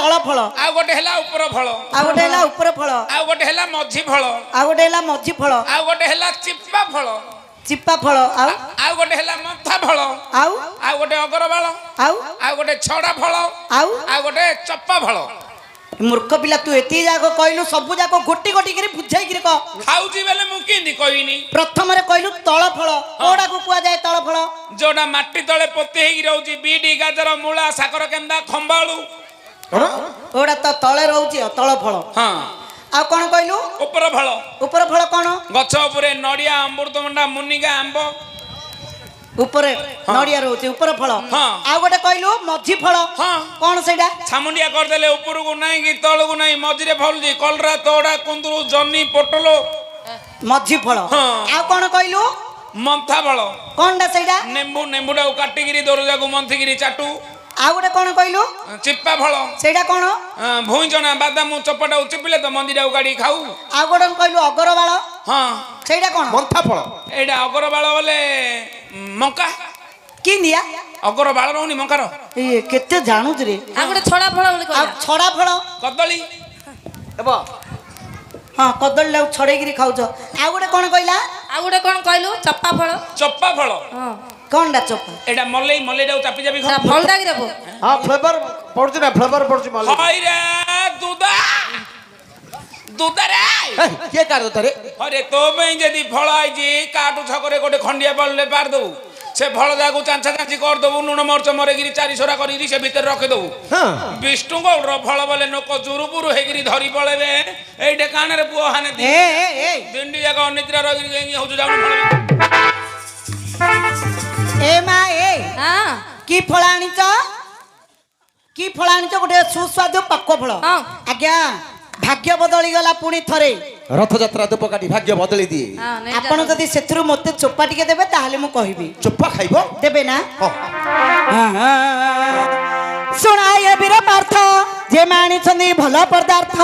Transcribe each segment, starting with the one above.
ତଳ ଫଳ ଆଉ ଗୋଟେ ହେଲା ଉପର ଫଳ ଆଉ ଗୋଟେ ହେଲା ଉପର ଫଳ ଆଉ ଗୋଟେ ହେଲା ମଝି ଫଳ ଆଉ ଗୋଟେ ହେଲା ମଝି ଫଳ ଆଉ ଗୋଟେ ହେଲା ଚିପା ଫଳ ଚିପା ଫଳ ଆଉ ଗୋଟେ ହେଲା ମନ୍ଥା ଫଳ ଆଉ ଗୋଟେ ଅଗରବାଳ ଆଉ ଗୋଟେ ଛଡା ଫଳ ଆଉ ଗୋଟେ ଚପା ଫଳ। ମୂର୍ଖ ପିଲା ତୁ ଏତିକି ଯାକ କହିଲୁ ସବୁ ଯାକ ଗୋଟି ଗୋଟି କରି ବୁଝେଇକିରି କହ। ଖାଉଛି ବେଲେ ମୁଁ କେମିତି କହିନି? ପ୍ରଥମରେ କହିଲୁ ତଳ ଫଳ କୋଉଟାକୁ କୁହାଯାଏ ତଳ ଫଳ? ଯୋଉଟା ମାଟି ତଳେ ପୋତି ହେଇକି ରହୁଛି ବିଟି ଗାଜର ମୂଳା ସାକର କେନ୍ଦା ଖମ୍ବାଳୁ ଓଟା ତ ତଳେ ରହୁଛି ତଳ ଫଳ। ହଁ ଆଉ କଣ କହିଲୁ? ଉପର ଫଳ। ଉପର ଫଳ କଣ? ଗଛ ଉପରେ ନଡ଼ିଆ ଅମୃତଭଣ୍ଡା ମୁନିଗା ଆମ୍ବ ଉପରେ ନଡ଼ିଆ ରହୁଛି ଉପର ଫଳ। ଆଉ ଗୋଟେ କହିଲୁ ମଝି ଫଳ କଣ ସେଇଟା? ଛାମୁଣ୍ଡିଆ କରିଦେଲେ ଉପରକୁ ନାହିଁ କି ତଳକୁ ନାହିଁ ମଝିରେ ଫଳୁଛି କଲରା ତୋଡ଼ା କୁନ୍ଦୁରୁ ଜହ୍ନି ପୋଟଳ ମଝି ଫଳ। ଆଉ କଣ କହିଲୁ? ମନ୍ଥା ଫଳ। କଣଟା ସେଇଟା? ନେମ୍ବୁଟାକୁ କାଟିକିରି ଦରଜାକୁ ମନ୍ଥିକିରି ଚାଟୁ। ଆଉ ଗୋଟେ କଣ କହିଲୁ? ଚିପା ଫଳ। ସେଇଟା କଣ? ଭୁଇଁଚଣା ବାଦାମ ଚୋପାଟାକୁ ଚିପିଲେ ତ ମନ୍ଦିରକୁ କାଢିକି ଖାଉ। ଆଉ ଗୋଟେ କହିଲୁ ଅଗରବାଳ। ସେଇଟା କଣ? ମନ୍ଥା ଫଳ। ଏଇଟା ଅଗରବାଳ ବୋଲେ ମଙ୍କା କି ନିଆ ଅଗରବାଳ ରହୁନି ମଙ୍କାର। କେତେ ଜାଣୁଛୁ ରେ? ଆଉ ଗୋଟେ ଛଡା ଫଳ ବୋଲି କହିଲା। ଛଡା ଫଳ କଦଳୀ ହେବ। ହଁ କଦଳୀ ଟାକୁ ଛଡେଇକିରି ଖାଉଛ। ଆଉ ଗୋଟେ କଣ କହିଲା? ଆଉ ଗୋଟେ କଣ କହିଲୁ? ଚପା ଫଳ। ଚପା ଫଳ। କଣଟା ଚପା? ଏଇଟା ମଲେଇଟାକୁ ଚାପି ଚାପି ଖାଉ। ଫଳ ଦାଗିରେ ପୋ। ହଁ ଫ୍ଲେଭର ପଡୁଛି ନା ଫ୍ଲେଭର ପଡୁଛି ମଲେଇ। ହଇରେ ଦୁଦାରେ କିଏ କାଢ ତାରେ? ହରେ ତୋ ପାଇଁ ଯଦି ଫଳ ଆଇଛି କାଟୁ ଛକରେ ଗୋଟେ ଖଣ୍ଡିଆ ପଡ଼ିଲେ ପାରି ଦବୁ। ସେ ଫଳ ଯାକୁ ଚାଞ୍ଚା ଚାଞ୍ଚି କରିଦବୁ ଲୁଣ ମରିଚ ମରେଇକିରି ଚାରିସରା କରିକିରି ସେ ଭିତରେ ରଖିଦବୁ। ବିଷ୍ଣୁ ଗୌଡର ଫଳ ବୋଲେ ଲୋକ ଜୁରୁପୁରୁ ହେଇକିରି ଧରି ପଳେଇବେ। ଏଇଟେ କାନରେ ପୁଅ ହାନେ ଦିଣ୍ଡି ଯାକ ଅନିଦ୍ରା ରହିକିରି ହଉଛୁ ଯାଉନି ଫଳ। ଏ ମା କି ଫଳ ଆଣିଛ? କି ଫଳ ଆଣିଛ? ଗୋଟେ ସୁସ୍ୱାଦୁ ପକ୍ୱ ଫଳ। ଆଜ୍ଞା ଭାଗ୍ୟ ବଦଳି ଗଲା ପୁଣି ଥରେ। ରଥଯାତ୍ରା ଧୂପକାଠି ଭାଗ୍ୟ ବଦଳି ଦିଏ। ଆପଣ ଯଦି ସେଥିରୁ ମତେ ଚୋପା ଟିକେ ଦେବେ ତାହେଲେ ମୁଁ କହିବି। ଚୋପା ଖାଇବ? ଦେବେ ନା? ଶୁଣାଏ ବୀର ପାର୍ଥ ଯେ ମାଣିଛନ୍ତି ଭଲ ପଦାର୍ଥ।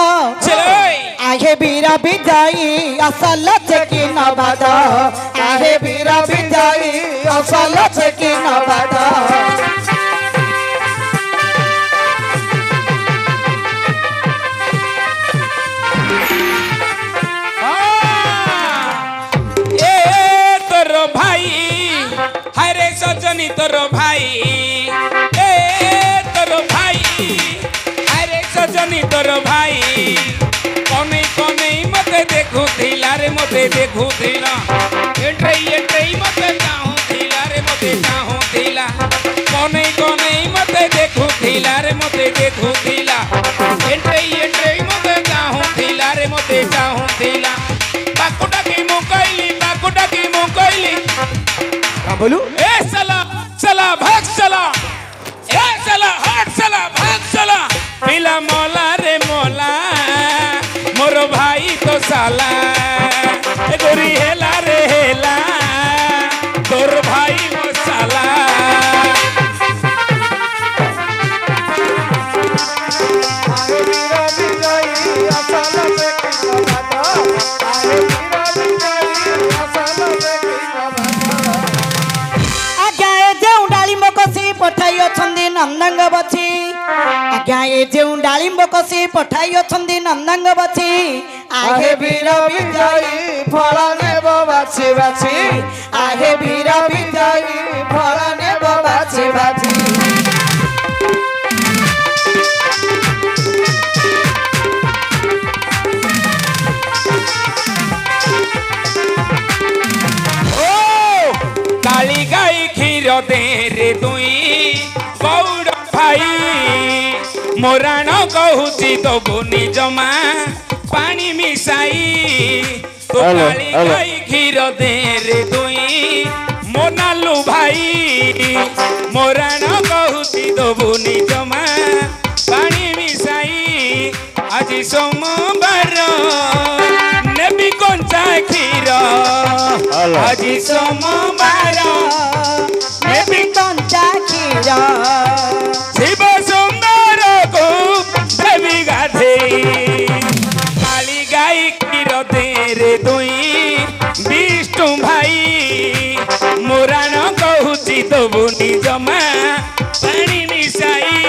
ଆହେ ବୀର ବିଜୟୀ ଅସଲ ଚେକି ନବାଦ। ଆହେ ବୀର ବିଜୟୀ ଅସଲ ଚେକି ନବାଦ। सजनी तोर भाई ए तोर भाई अरे सजनी तोर भाई कने कने मते देखुथिला रे मते देखुथिला एटई मते चाहुथिला रे मते चाहुथिला कने कने मते देखुथिला रे मते देखुथिला एटई मते चाहुथिला रे मते चाहुथिला बाकुटा की मुकैली बोलू ए चला भाग चला ए चला हट चला भाग चला पिला मोला रे मोला मोर भाई तो साला ए गोरी हेला रे हेला तोर भाई मो साला ପଠାଇ ଅଛନ୍ତି ନନ୍ଦଙ୍ଗ ବଛି। ଆଜ୍ଞା ଏ ଯେଉଁ ଡାଳିମ୍ବ କଷି ପଠାଇ ଅଛନ୍ତି ନନ୍ଦଙ୍ଗ ବଛି। ଆହେ ବୀର ବିଜୟୀ ଫଳ ନେବ ବାଛି ବାଛି। ଆହେ ବୀର ବିଜୟୀ ଫଳ ନେବ ବାଛି ବାଛି। काली गाई क्षीर दे रे तुई गौड़ भाई मोराण कहूची दबुनी जमा पानी मिसाई तो काली गाई क्षीर दे रे तुई मोनालू भाई मोराण कहूची दबुनी जमा पानी मिसाई आज सोमवार नेबी कंचा क्षीर आज सोमवार नेबी कंचा क्षीर शिव सुंदर को देवी गाधे काली गाई क्षीर दे रे दुई विष्णु भाई मोराण कहूची दबुनी जमा पानी मिसाई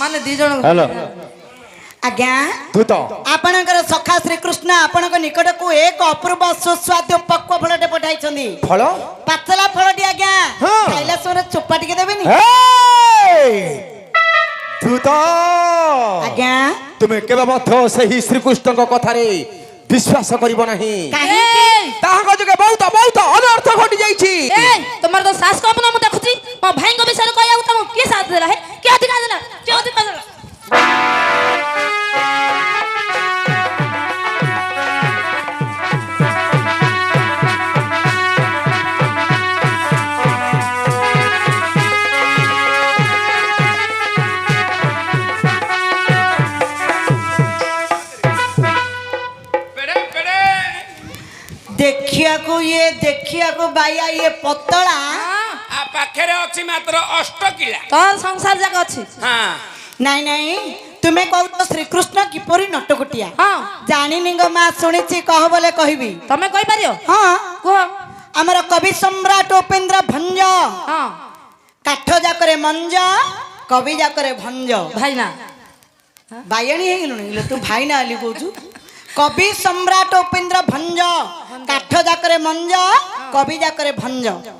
ମାନେ ଦି ଜଣ ହ୍ୟାଲୋ ଆଜ୍ଞା ତୁ ତ ଆପଣଙ୍କର ସଖା ଶ୍ରୀକୃଷ୍ଣ ଆପଣଙ୍କ ନିକଟକୁ ଏକ ଅପୂର୍ବ ସୁସ୍ୱାଦୁ ପକ୍ୱ ଫଳଟେ ପଠାଇଛନ୍ତି। ଫଳ ପାଚଲା ଫଳଟି ଆଜ୍ଞା ହଁ। ଖାଇଲା ସମୟରେ ଚୋପା ଟିକେ ଦେବେନି ତୁ ତ ଆଜ୍ଞା। ତୁମେ କେବେ ମଧ୍ୟ ସେହି ଶ୍ରୀକୃଷ୍ଣଙ୍କ କଥାରେ ବିଶ୍ୱାସ କରିବ ନାହିଁ। କାହିଁକି? ତାହାଙ୍କ ଯୋଗେ ବହୁତ ବହୁତ ଅନର୍ଥ ଘଟି ଯାଇଛି। তোমার তো শ্বাস কম না, মু দেখুছি মো ভাইଙ୍କ বিষୟରେ କହିବାକୁ ତମକୁ କିଏ ସାଥ ଦେଲା? ହେ କିଏ ଅଧିକାର ଦେଲା? କିଏ ଅଧିକାର ଦେଲା? ଦେଖିବାକୁ ବାଇଆ ଇଏ ପତଳା ଆ ପାଖରେ ଅଛି ମାତ୍ର 8 କିଲା। ତୋର ସଂସାର ଯାକ ଅଛି। ହଁ ନାଇଁ ନାଇଁ ତୁମେ କହୁଛ ଶ୍ରୀକୃଷ୍ଣ କିପରି ନଟକୁଟିଆ? ହଁ ଜାଣିନି ଗୋ ମା, ଶୁଣିଛି କହ ବୋଲେ କହିବି। ତମେ କହିପାରିବ? ହଁ କୁହ। ଆମର କବି ସମ୍ରାଟ ଉପେନ୍ଦ୍ର ଭଞ୍ଜ ହଁ କାଠ ଯାକରେ ମଞ୍ଜ କବି ଯାକରେ ଭଞ୍ଜ। ଭାଇନା ବାଇଆଣୀ ହେଇଗଲୁଣି ଇଲୋ ତୁ ଭାଇନା ଆଲି କହୁଛୁ। କବି ସମ୍ରାଟ ଉପେନ୍ଦ୍ର ଭଞ୍ଜ କାଠ ଯାକରେ ମଞ୍ଜ କବି ଯାକରେ ଭଞ୍ଜ।